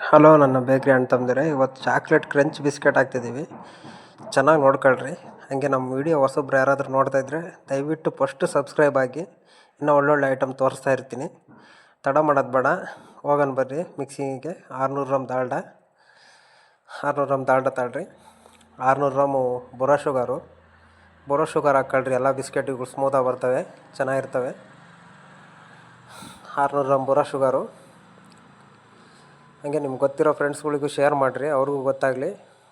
Hello ನನ್ನ ಬೇಕ್ರಿ ಅಣ್ಣ ತಮ್ಮದಿರೆ, ಇವತ್ತು ಚಾಕ್ಲೇಟ್ ಕ್ರಂಚ್ ಬಿಸ್ಕೆಟ್ ಹಾಕ್ತಿದ್ದೀವಿ. ಚೆನ್ನಾಗಿ ನೋಡ್ಕೊಳ್ರಿ. ಹಾಗೆ ನಮ್ಮ ವೀಡಿಯೋ ಹೊಸಬ್ರು ಯಾರಾದರೂ ನೋಡ್ತಾ ಇದ್ದರೆ ದಯವಿಟ್ಟು ಫಸ್ಟು ಸಬ್ಸ್ಕ್ರೈಬ್ ಆಗಿ. ಇನ್ನೂ ಒಳ್ಳೊಳ್ಳೆ ಐಟಮ್ ತೋರಿಸ್ತಾ ಇರ್ತೀನಿ. ತಡ ಮಾಡೋದು ಬೇಡ, ಹೋಗೋಣ ಬರ್ರಿ. ಮಿಕ್ಸಿಗೆ 600 ಗ್ರಾಮ್ ದಾಲ್ಡ, 600 ಗ್ರಾಮ್ ದಾಲ್ಡ ತಾಳ್ರಿ. 600 ಗ್ರಾಮು ಬುರಾ ಶುಗರ್ ಹಾಕ್ಕೊಳ್ರಿ. ಎಲ್ಲ ಬಿಸ್ಕೆಟಿಗೂ ಸ್ಮೂತಾಗಿ ಬರ್ತವೆ, ಚೆನ್ನಾಗಿರ್ತವೆ. 600 ಗ್ರಾಮ್ ಬುರಾ ಶುಗರು. ಹಾಗೆ ನಿಮ್ಗೆ ಗೊತ್ತಿರೋ ಫ್ರೆಂಡ್ಸ್ಗಳಿಗೂ ಶೇರ್ ಮಾಡಿರಿ, ಅವ್ರಿಗೂ ಗೊತ್ತಾಗಲಿ.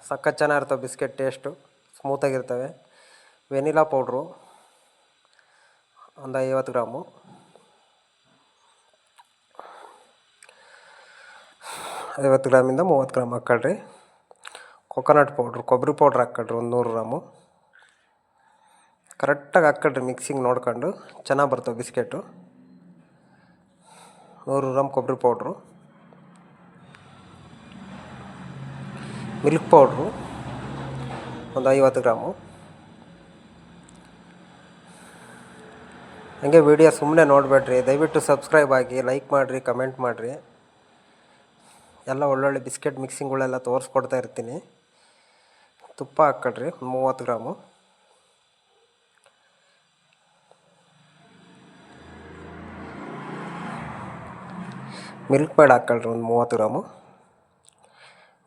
ಸಖತ್ ಚೆನ್ನಾಗಿರ್ತವೆ ಬಿಸ್ಕೆಟ್, ಟೇಸ್ಟು ಸ್ಮೂತಾಗಿರ್ತವೆ. ವೆನಿಲಾ ಪೌಡ್ರು ಒಂದು 50 ಗ್ರಾಮು, 50 ಗ್ರಾಮಿಂದ 30 ಗ್ರಾಮ್ ಹಾಕ್ಕೊಳ್ರಿ. ಕೊಕೊನಟ್ ಪೌಡ್ರು, ಕೊಬ್ಬರಿ ಪೌಡ್ರ್ ಹಾಕ್ಕೊಳ್ರಿ ಒಂದು 100 ಗ್ರಾಮು. ಕರೆಕ್ಟಾಗಿ ಹಾಕ್ಕೊಳ್ರಿ, ಮಿಕ್ಸಿಂಗ್ ನೋಡ್ಕೊಂಡು ಚೆನ್ನಾಗಿ ಬರ್ತವೆ ಬಿಸ್ಕೆಟು. 100 ಗ್ರಾಮ್ ಕೊಬ್ಬರಿ ಪೌಡ್ರು, ಮಿಲ್ಕ್ ಪೌಡ್ರು ಒಂದು 50 ಗ್ರಾಮು. ಹಾಗೆ ವಿಡಿಯೋ ಸುಮ್ಮನೆ ನೋಡಬೇಡ್ರಿ, ದಯವಿಟ್ಟು ಸಬ್ಸ್ಕ್ರೈಬ್ ಆಗಿ, ಲೈಕ್ ಮಾಡಿರಿ, ಕಮೆಂಟ್ ಮಾಡಿರಿ. ಎಲ್ಲ ಒಳ್ಳೊಳ್ಳೆ ಬಿಸ್ಕೆಟ್ ಮಿಕ್ಸಿಂಗ್ಗಳೆಲ್ಲ ತೋರಿಸ್ಕೊಡ್ತಾ ಇರ್ತೀನಿ. ತುಪ್ಪ ಹಾಕ್ಕೊಳ್ರಿ 30 ಗ್ರಾಮು. ಮಿಲ್ಕ್ ಮೇಡ್ ಹಾಕ್ಕೊಳ್ರಿ ಒಂದು 30 ಗ್ರಾಮು.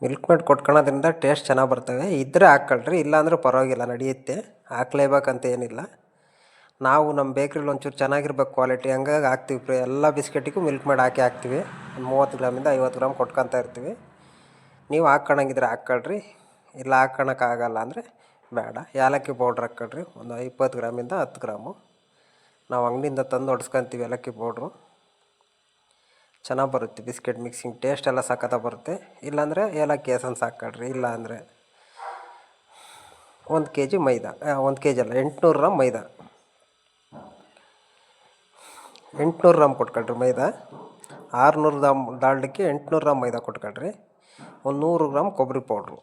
ಮಿಲ್ಕ್ ಮೇಡ್ ಕೊಟ್ಕೊಳ್ಳೋದ್ರಿಂದ ಟೇಸ್ಟ್ ಚೆನ್ನಾಗಿ ಬರ್ತವೆ. ಇದ್ದರೆ ಹಾಕ್ಕೊಳ್ರಿ, ಇಲ್ಲಾಂದ್ರೆ ಪರವಾಗಿಲ್ಲ, ನಡೆಯುತ್ತೆ. ಹಾಕ್ಲೇಬೇಕಂತ ಏನಿಲ್ಲ. ನಾವು ನಮ್ಮ ಬೇಕ್ರಿಲಿ ಒಂಚೂರು ಚೆನ್ನಾಗಿರ್ಬೇಕು ಕ್ವಾಲಿಟಿ, ಹಂಗಾಗಿ ಹಾಕ್ತೀವಿ. ಎಲ್ಲ ಬಿಸ್ಕೆಟಿಗೂ ಮಿಲ್ಕ್ ಮೇಡ್ ಹಾಕ್ತೀವಿ. ಒಂದು 30 ಗ್ರಾಮಿಂದ 50 ಗ್ರಾಮ್ ಕೊಟ್ಕೊತಾ ಇರ್ತೀವಿ. ನೀವು ಹಾಕ್ಕೊಳಂಗಿದ್ರೆ ಹಾಕ್ಕೊಳ್ರಿ, ಇಲ್ಲ ಹಾಕ್ಕೊಳಕ್ಕಾಗಲ್ಲ ಅಂದರೆ ಬೇಡ. ಏಲಕ್ಕಿ ಪೌಡ್ರ್ ಹಾಕ್ಕೊಳ್ರಿ ಒಂದು 20 ಗ್ರಾಮಿಂದ 10 ಗ್ರಾಮು. ನಾವು ಅಂಗಡಿಯಿಂದ ತಂದು ಹೊಡ್ಸ್ಕೊತೀವಿ ಏಲಕ್ಕಿ ಪೌಡ್ರು. ಚೆನ್ನಾಗಿ ಬರುತ್ತೆ ಬಿಸ್ಕೆಟ್ ಮಿಕ್ಸಿಂಗ್, ಟೇಸ್ಟ್ ಎಲ್ಲ ಸಖತ್ತಾಗಿ ಬರುತ್ತೆ. ಇಲ್ಲಾಂದರೆ ಏಲಕ್ಕಿ ಎಸನ್ಸ್ ಹಾಕ್ಕೊಳ್ರಿ. ಇಲ್ಲ ಅಂದರೆ 1 kg ಮೈದಾ, 1 kg ಅಲ್ಲ, 800 ಗ್ರಾಮ್ ಮೈದಾ, 800 ಗ್ರಾಮ್ ಕೊಟ್ಕೊಳ್ರಿ ಮೈದಾ. 600 ಗ್ರಾಮ್ ದಾಲ್ಡಕ್ಕೆ 800 ಗ್ರಾಮ್ ಮೈದಾ ಕೊಟ್ಕೊಳ್ರಿ. ಒಂದು 100 ಗ್ರಾಮ್ ಕೊಬ್ಬರಿ ಪೌಡ್ರು,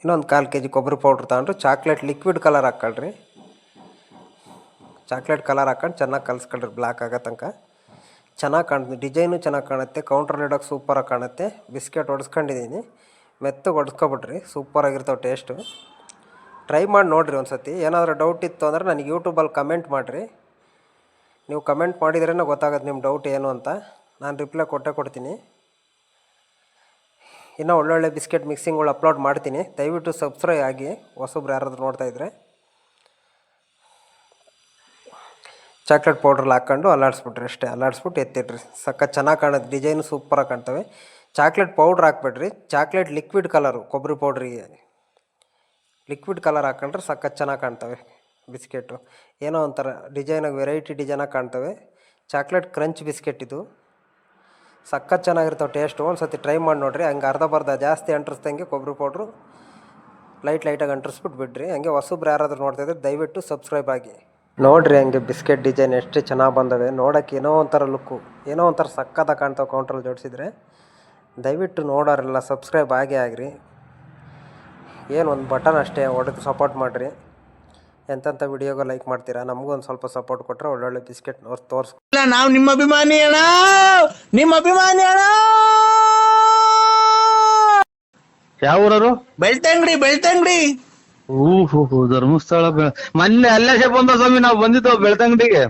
ಇನ್ನೊಂದು 1/4 kg ಕೊಬ್ಬರಿ ಪೌಡ್ರ್ ತಗೊಂಡ್ರು. ಚಾಕ್ಲೇಟ್ ಲಿಕ್ವಿಡ್ ಕಲರ್ ಹಾಕ್ಕೊಳ್ರಿ. ಚಾಕ್ಲೇಟ್ ಕಲರ್ ಹಾಕ್ಕೊಂಡು ಚೆನ್ನಾಗಿ ಕಲಿಸ್ಕೊಳ್ರಿ, ಬ್ಲ್ಯಾಕ್ ಆಗೋ ತನಕ. ಚೆನ್ನಾಗಿ ಕಾಣುತ್ತೆ, ಡಿಸೈನು ಚೆನ್ನಾಗಿ ಕಾಣುತ್ತೆ, ಕೌಂಟ್ರಲ್ಲಿ ಇಡೋಕೆ ಸೂಪರಾಗಿ ಕಾಣುತ್ತೆ. ಬಿಸ್ಕೆಟ್ ಹೊಡ್ಸ್ಕೊಂಡಿದ್ದೀನಿ, ಮೆತ್ತಗೆ ಹೊಡ್ಸ್ಕೊಬಿಟ್ರಿ, ಸೂಪರಾಗಿರ್ತಾವೆ ಟೇಸ್ಟು. ಟ್ರೈ ಮಾಡಿ ನೋಡಿರಿ ಒಂದು ಸತಿ. ಏನಾದರೂ ಡೌಟ್ ಇತ್ತು ಅಂದರೆ ನನಗೆ ಯೂಟ್ಯೂಬಲ್ಲಿ ಕಮೆಂಟ್ ಮಾಡಿರಿ. ನೀವು ಕಮೆಂಟ್ ಮಾಡಿದ್ರೇ ಗೊತ್ತಾಗುತ್ತೆ ನಿಮ್ಮ ಡೌಟ್ ಏನು ಅಂತ. ನಾನು ರಿಪ್ಲೈ ಕೊಡ್ತೀನಿ. ಇನ್ನೂ ಒಳ್ಳೊಳ್ಳೆ ಬಿಸ್ಕೆಟ್ ಮಿಕ್ಸಿಂಗ್ಗಳು ಅಪ್ಲೋಡ್ ಮಾಡ್ತೀನಿ. ದಯವಿಟ್ಟು ಸಬ್ಸ್ಕ್ರೈಬ್ ಆಗಿ, ಹೊಸಬ್ರು ಯಾರಾದರೂ ನೋಡ್ತಾಯಿದ್ರೆ. ಚಾಕ್ಲೇಟ್ ಪೌಡ್ರಲ್ಲಿ ಹಾಕ್ಕೊಂಡು ಅಲ್ಲಾಡಿಸ್ಬಿಟ್ರಿ, ಅಷ್ಟೇ. ಅಲ್ಲಾಡಿಸ್ಬಿಟ್ಟು ಎತ್ತಿಡ್ರಿ. ಸಖತ್ ಚೆನ್ನಾಗಿ ಕಾಣುತ್ತೆ, ಡಿಸೈನು ಸೂಪರಾಗಿ ಕಾಣ್ತವೆ. ಚಾಕ್ಲೇಟ್ ಪೌಡ್ರ್ ಹಾಕ್ಬಿಡ್ರಿ. ಚಾಕ್ಲೇಟ್ ಲಿಕ್ವಿಡ್ ಕಲರು, ಕೊಬ್ಬರಿ ಪೌಡ್ರಿಗೆ ಲಿಕ್ವಿಡ್ ಕಲರ್ ಹಾಕ್ಕೊಂಡ್ರೆ ಸಖತ್ ಚೆನ್ನಾಗಿ ಕಾಣ್ತವೆ ಬಿಸ್ಕೆಟು. ಏನೋ ಒಂಥರ ಡಿಸೈನಾಗಿ, ವೆರೈಟಿ ಡಿಸೈನಾಗಿ ಕಾಣ್ತವೆ. ಚಾಕ್ಲೇಟ್ ಕ್ರಂಚ್ ಬಿಸ್ಕೆಟ್ ಇದು, ಸಖತ್ ಚೆನ್ನಾಗಿರ್ತಾವೆ ಟೇಸ್ಟು. ಒಂದು ಸತಿ ಟ್ರೈ ಮಾಡಿ ನೋಡಿರಿ. ಹಂಗೆ ಅರ್ಧ ಜಾಸ್ತಿ ಅಂಟಿಸ್ದಂಗೆ ಕೊಬ್ಬರಿ ಪೌಡ್ರು ಲೈಟಾಗಿ ಅಂಟಿಸ್ಬಿಟ್ಟು ಬಿಡ್ರಿ. ಹಂಗೆ ಹೊಸಬ್ರು ಯಾರಾದರೂ ನೋಡ್ತಾಯಿದ್ರೆ ದಯವಿಟ್ಟು ಸಬ್ಸ್ಕ್ರೈಬ್ ಆಗಿ ನೋಡಿರಿ. ಹಂಗೆ ಬಿಸ್ಕೆಟ್ ಡಿಸೈನ್ ಎಷ್ಟು ಚೆನ್ನಾಗಿ ಬಂದವೆ ನೋಡೋಕ್ಕೆ, ಏನೋ ಒಂಥರ ಲುಕ್ಕು, ಏನೋ ಒಂಥರ ಸಕ್ಕತ್ತಾಗಿ ಕಾಣ್ತಾವೆ ಕೌಂಟ್ರಲ್ಲಿ ಜೋಡಿಸಿದ್ರೆ. ದಯವಿಟ್ಟು ನೋಡೋರೆಲ್ಲ ಸಬ್ಸ್ಕ್ರೈಬ್ ಆಗಿರಿ. ಏನು ಒಂದು ಬಟನ್ ಅಷ್ಟೇ ಹೊಡೆದು ಸಪೋರ್ಟ್ ಮಾಡಿರಿ. ಎಂತೆಂಥ ವಿಡಿಯೋಗೆ ಲೈಕ್ ಮಾಡ್ತೀರಾ, ನಮಗೂ ಒಂದು ಸ್ವಲ್ಪ ಸಪೋರ್ಟ್ ಕೊಟ್ಟರೆ ಒಳ್ಳೊಳ್ಳೆ ಬಿಸ್ಕೆಟ್ ತೋರಿಸ್ಕೊಲ್ಲ. ನಾವು ನಿಮ್ಮ ಅಭಿಮಾನಿ ಅಣ್ಣ, ನಿಮ್ಮ ಅಭಿಮಾನಿ ಅಣ್ಣ. ಯಾವ ಊರವರು? ಬೆಳ್ತಂಗಡಿ. ಧರ್ಮಸ್ಥಳ ಮೊನ್ನೆ ಅಲ್ಲೇ ಬಂದ ಸ್ವಾಮಿ, ನಾವು ಬಂದಿದ್ದೋ ಬೆಳ್ತಂಗಡಿಗೆ.